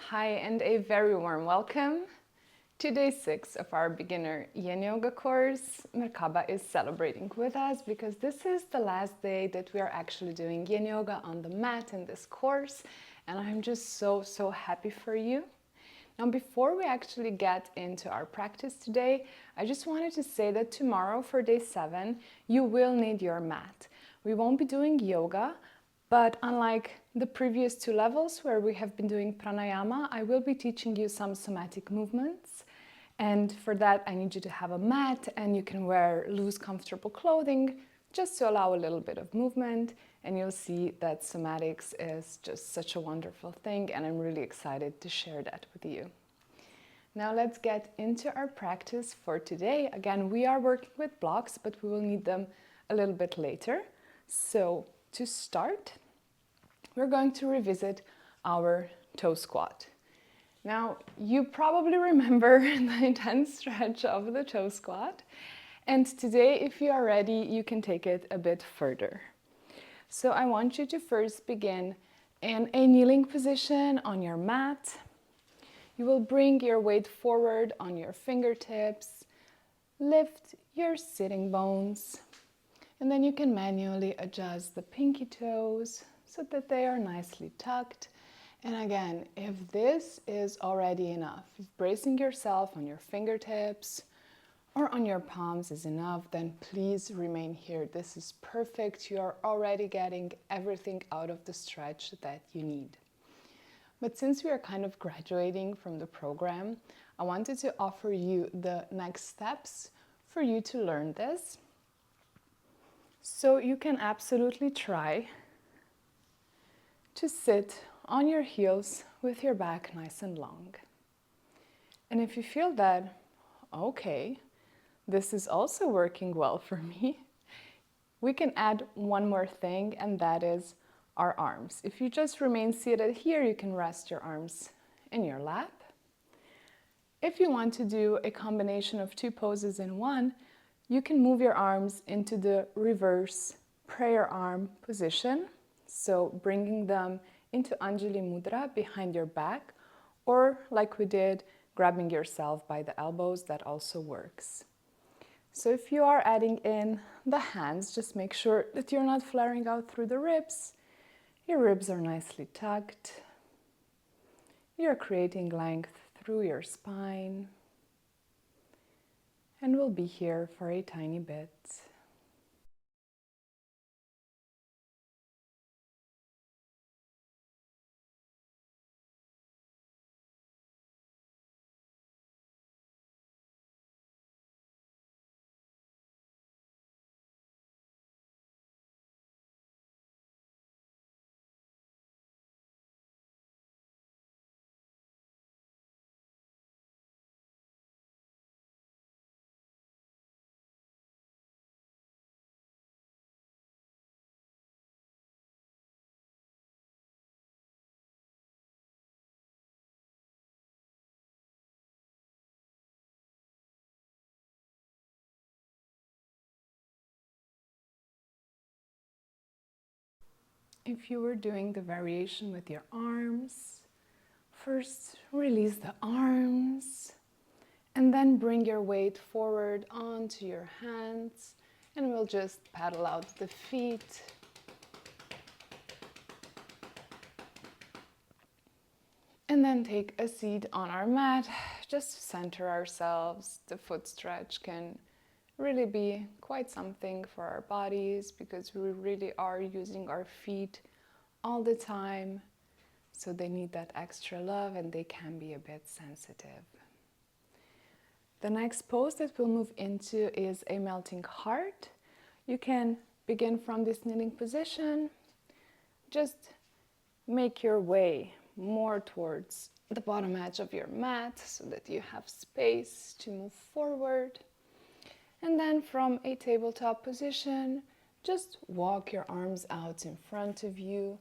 Hi and a very warm welcome to day 6 of our beginner Yin Yoga course. Merkaba is celebrating with us because this is the last day that we are actually doing Yin Yoga on the mat in this course, and I'm just so happy for you. Now, before we actually get into our practice today, I just wanted to say that tomorrow for day 7, you will need your mat. We won't be doing yoga, but unlike the previous 2 levels where we have been doing pranayama, I will be teaching you some somatic movements. And for that, I need you to have a mat, and you can wear loose, comfortable clothing just to allow a little bit of movement. And you'll see that somatics is just such a wonderful thing, and I'm really excited to share that with you. Now let's get into our practice for today. Again, we are working with blocks, but we will need them a little bit later. So to start, we're going to revisit our toe squat. Now, you probably remember the intense stretch of the toe squat. And today, if you are ready, you can take it a bit further. So I want you to first begin in a kneeling position on your mat. You will bring your weight forward on your fingertips, lift your sitting bones, and then you can manually adjust the pinky toes so that they are nicely tucked. And again, if this is already enough, if bracing yourself on your fingertips or on your palms is enough, then please remain here. This is perfect. You are already getting everything out of the stretch that you need. But since we are kind of graduating from the program, I wanted to offer you the next steps for you to learn this. So you can absolutely try to sit on your heels with your back nice and long. And if you feel that, okay, this is also working well for me, we can add one more thing, and that is our arms. If you just remain seated here, you can rest your arms in your lap. If you want to do a combination of 2 poses in one, you can move your arms into the reverse prayer arm position. So bringing them into Anjali Mudra behind your back, or like we did, grabbing yourself by the elbows, that also works. So if you are adding in the hands, just make sure that you're not flaring out through the ribs. Your ribs are nicely tucked. You're creating length through your spine. And we'll be here for a tiny bit. If you were doing the variation with your arms, first release the arms and then bring your weight forward onto your hands, and we'll just paddle out the feet. And then take a seat on our mat just to center ourselves. The foot stretch can really be quite something for our bodies because we really are using our feet all the time. So they need that extra love, and they can be a bit sensitive. The next pose that we'll move into is a melting heart. You can begin from this kneeling position. Just make your way more towards the bottom edge of your mat so that you have space to move forward. And then from a tabletop position, just walk your arms out in front of you,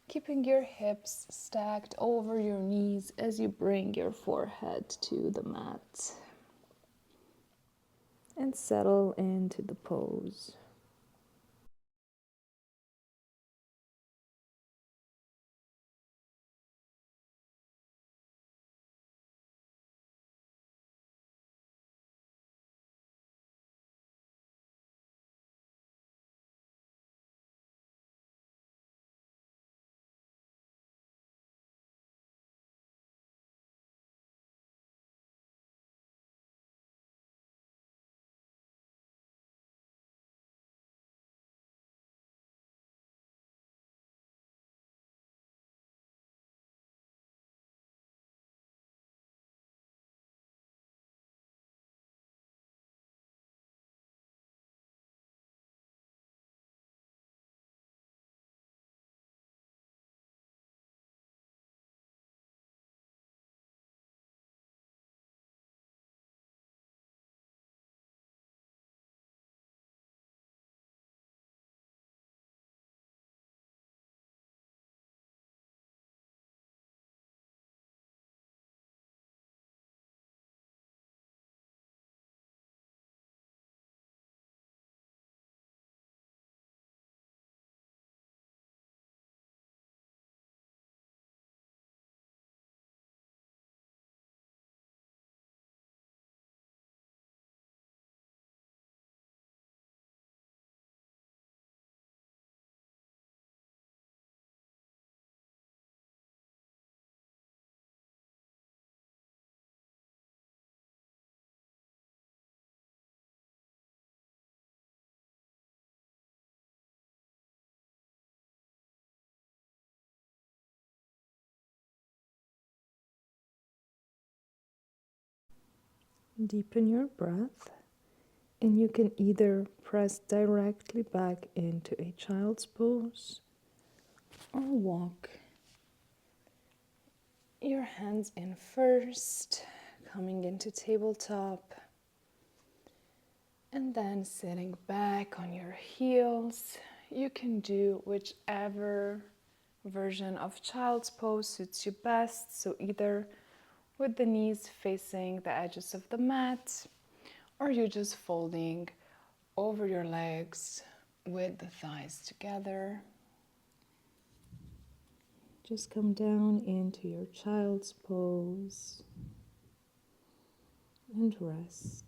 keeping your hips stacked over your knees as you bring your forehead to the mat. And settle into the pose. Deepen your breath, and you can either press directly back into a child's pose or walk your hands in first, coming into tabletop, and then sitting back on your heels. You can do whichever version of child's pose suits you best, so either with the knees facing the edges of the mat, or you just folding over your legs with the thighs together. Just come down into your child's pose and rest.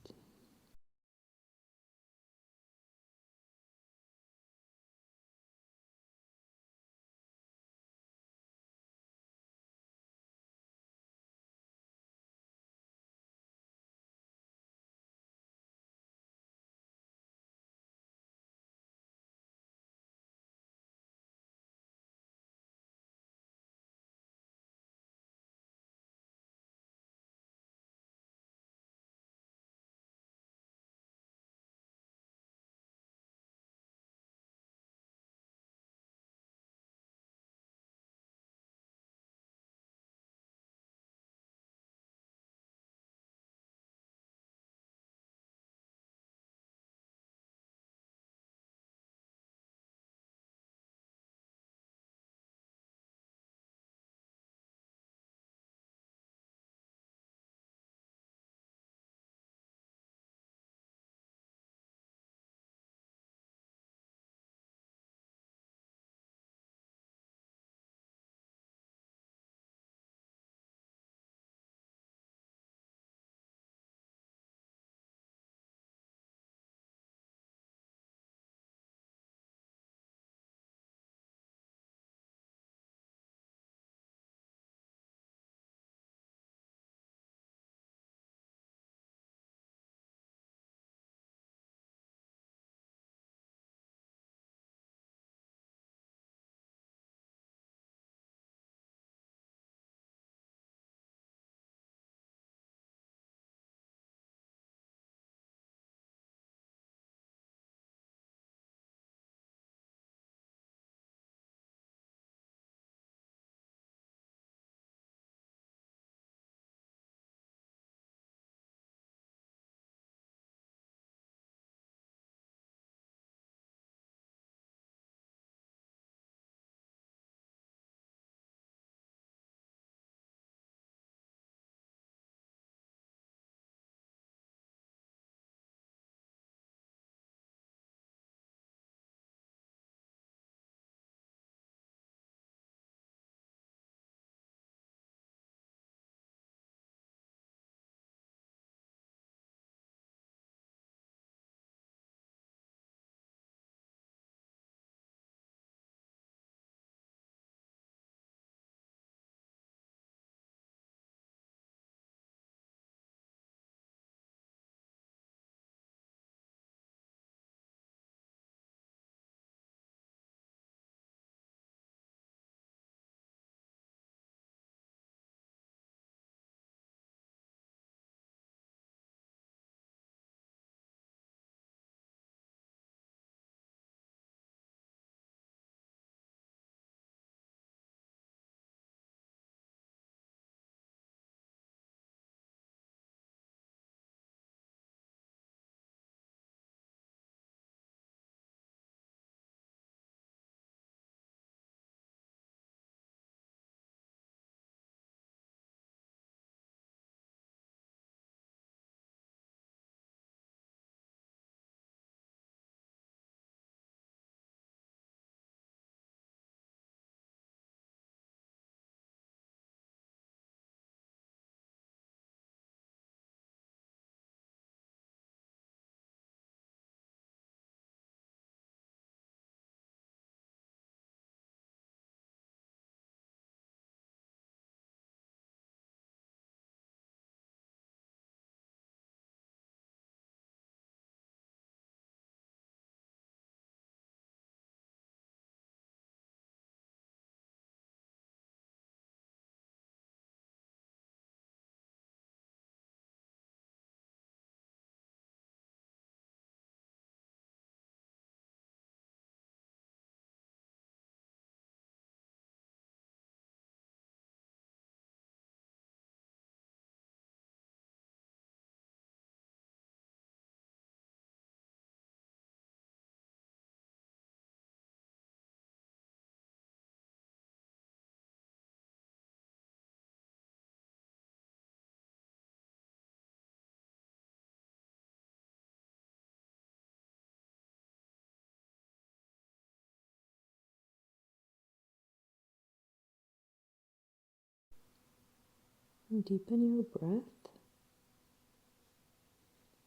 Deepen your breath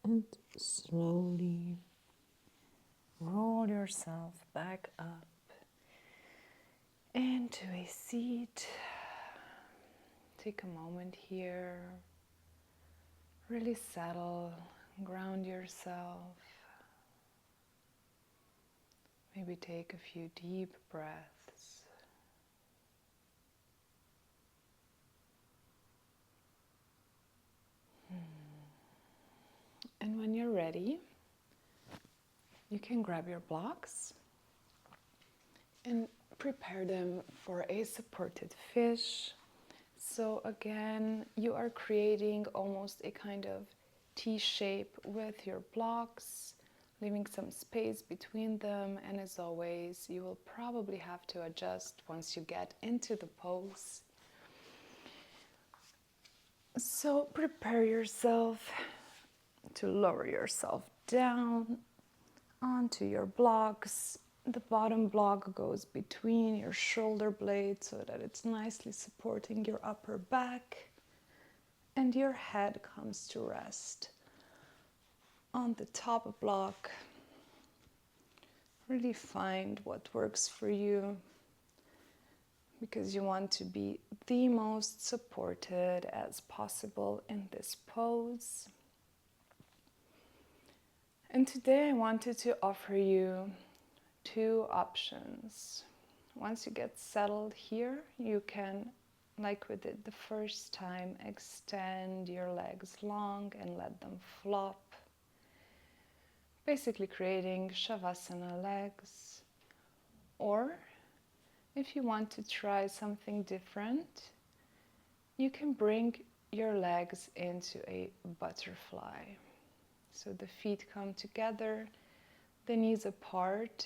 and slowly roll yourself back up into a seat. Take a moment here, really settle, ground yourself. Maybe take a few deep breaths. And when you're ready, you can grab your blocks and prepare them for a supported fish. So again, you are creating almost a kind of T shape with your blocks, leaving some space between them, and as always, you will probably have to adjust once you get into the pose. So prepare yourself to lower yourself down onto your blocks. The bottom block goes between your shoulder blades so that it's nicely supporting your upper back, and your head comes to rest on the top block. Really find what works for you, because you want to be the most supported as possible in this pose. And today I wanted to offer you two options. Once you get settled here, you can, like we did the first time, extend your legs long and let them flop, basically creating Savasana legs. Or if you want to try something different, you can bring your legs into a butterfly. So the feet come together, the knees apart,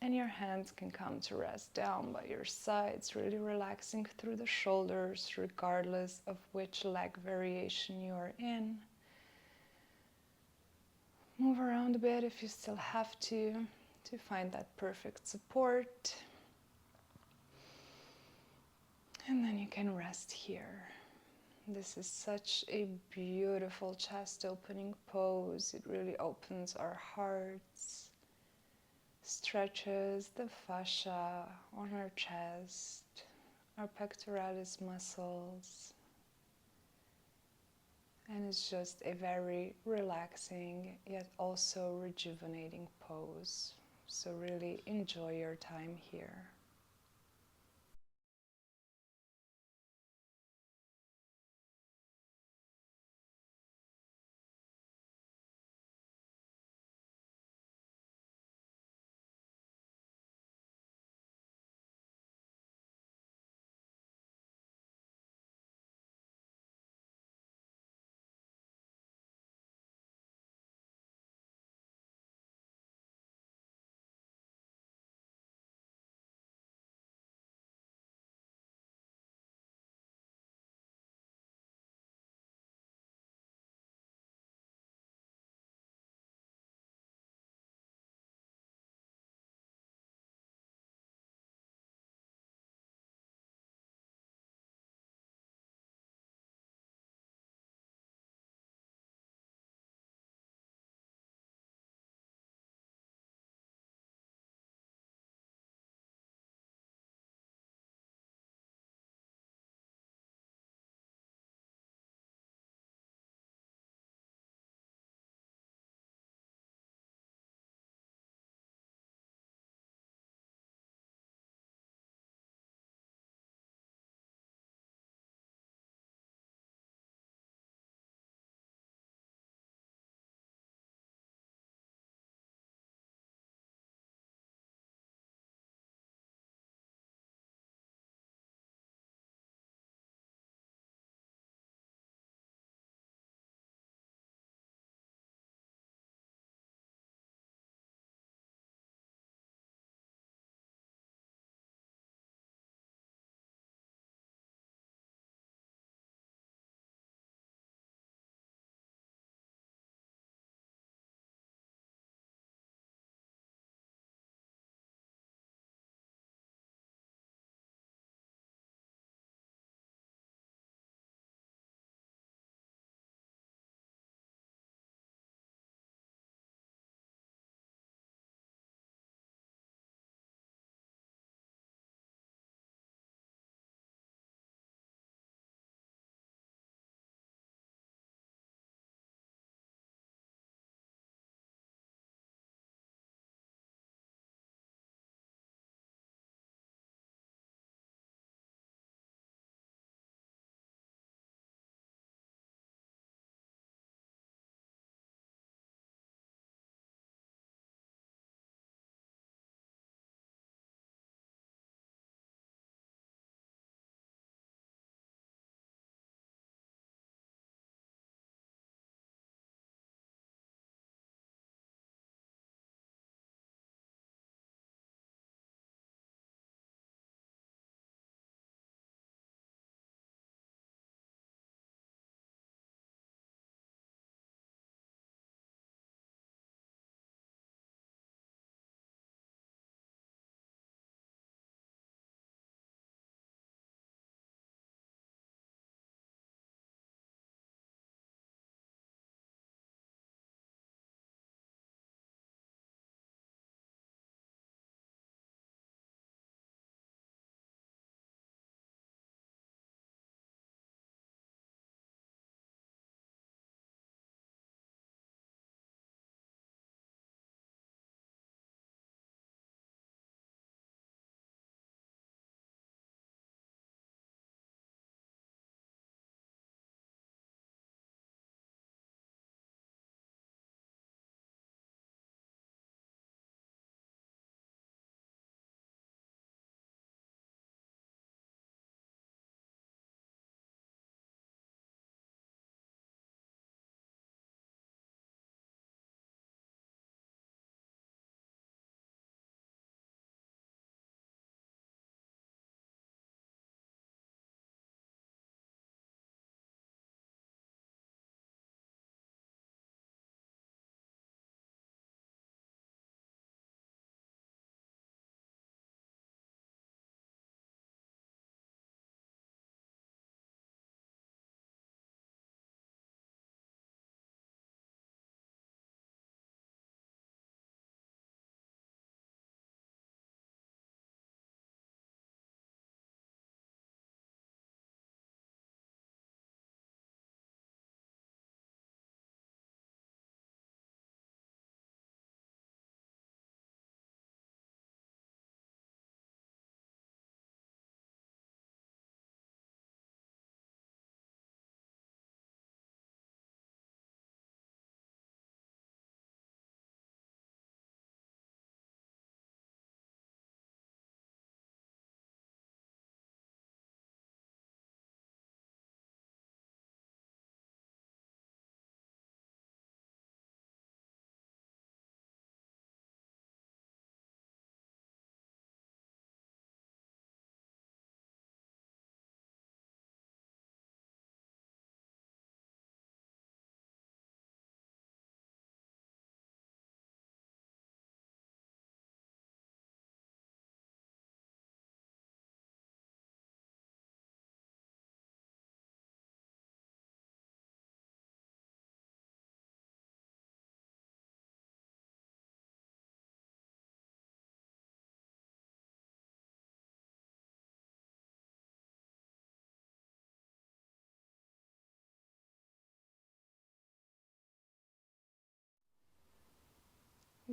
and your hands can come to rest down by your sides, really relaxing through the shoulders regardless of which leg variation you are in. Move around a bit if you still have to find that perfect support. And then you can rest here. This is such a beautiful chest opening pose. It really opens our hearts, stretches the fascia on our chest, our pectoralis muscles, and it's just a very relaxing yet also rejuvenating pose. So really enjoy your time here.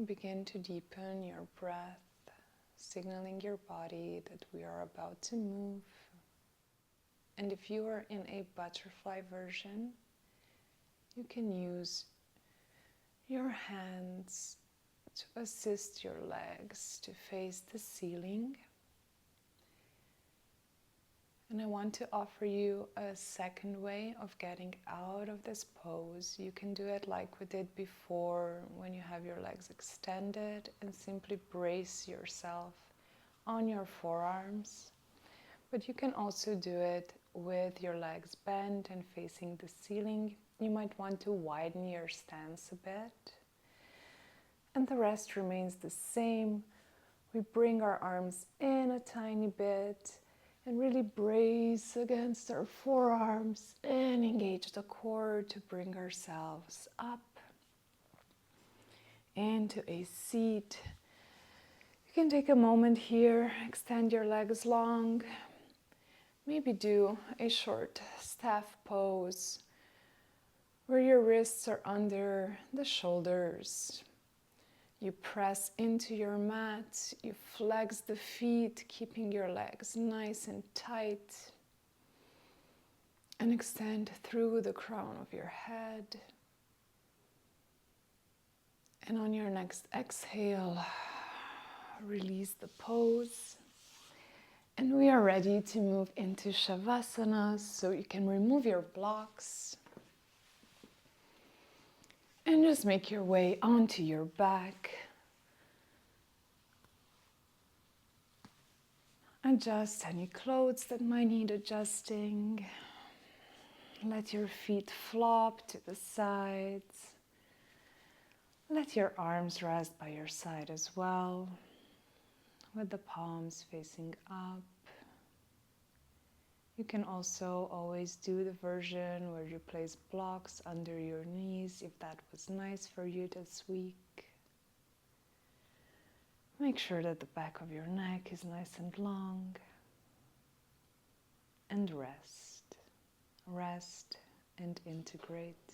Begin to deepen your breath, signaling your body that we are about to move. And if you are in a butterfly version, you can use your hands to assist your legs to face the ceiling. And I want to offer you a second way of getting out of this pose. You can do it like we did before, when you have your legs extended, and simply brace yourself on your forearms. But you can also do it with your legs bent and facing the ceiling. You might want to widen your stance a bit. And the rest remains the same. We bring our arms in a tiny bit and really brace against our forearms and engage the core to bring ourselves up into a seat. You can take a moment here, extend your legs long, maybe do a short staff pose where your wrists are under the shoulders. You press into your mat, you flex the feet, keeping your legs nice and tight, and extend through the crown of your head. And on your next exhale, release the pose. And we are ready to move into Savasana, so you can remove your blocks and just make your way onto your back. Adjust any clothes that might need adjusting. Let your feet flop to the sides. Let your arms rest by your side as well, with the palms facing up. You can also always do the version where you place blocks under your knees if that was nice for you this week. Make sure that the back of your neck is nice and long. And rest. Rest and integrate.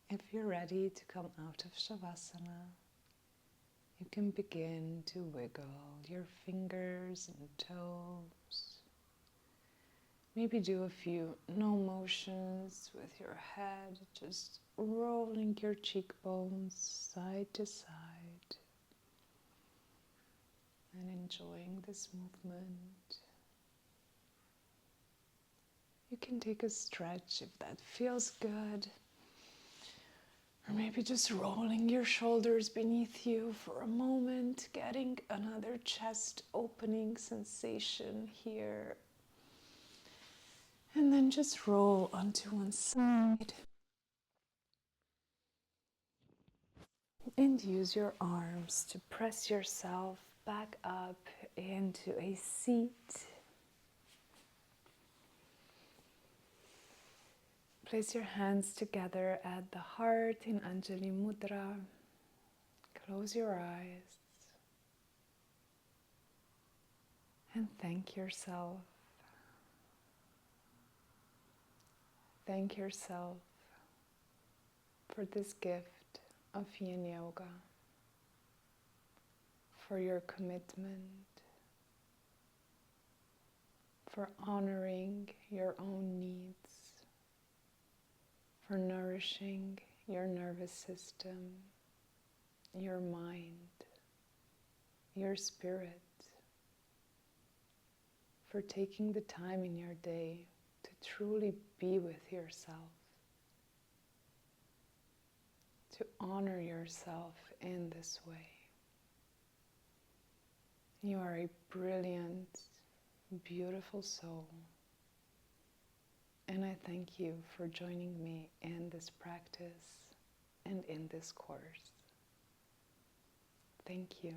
If you're ready to come out of Savasana, you can begin to wiggle your fingers and toes. Maybe do a few no motions with your head, just rolling your cheekbones side to side and enjoying this movement. You can take a stretch if that feels good. Or maybe just rolling your shoulders beneath you for a moment, getting another chest opening sensation here. And then just roll onto one side. And use your arms to press yourself back up into a seat. Place your hands together at the heart in Anjali Mudra. Close your eyes and thank yourself. Thank yourself for this gift of Yin Yoga, for your commitment, for honoring your own needs, for nourishing your nervous system, your mind, your spirit, for taking the time in your day to truly be with yourself, to honor yourself in this way. You are a brilliant, beautiful soul. And I thank you for joining me in this practice and in this course. Thank you.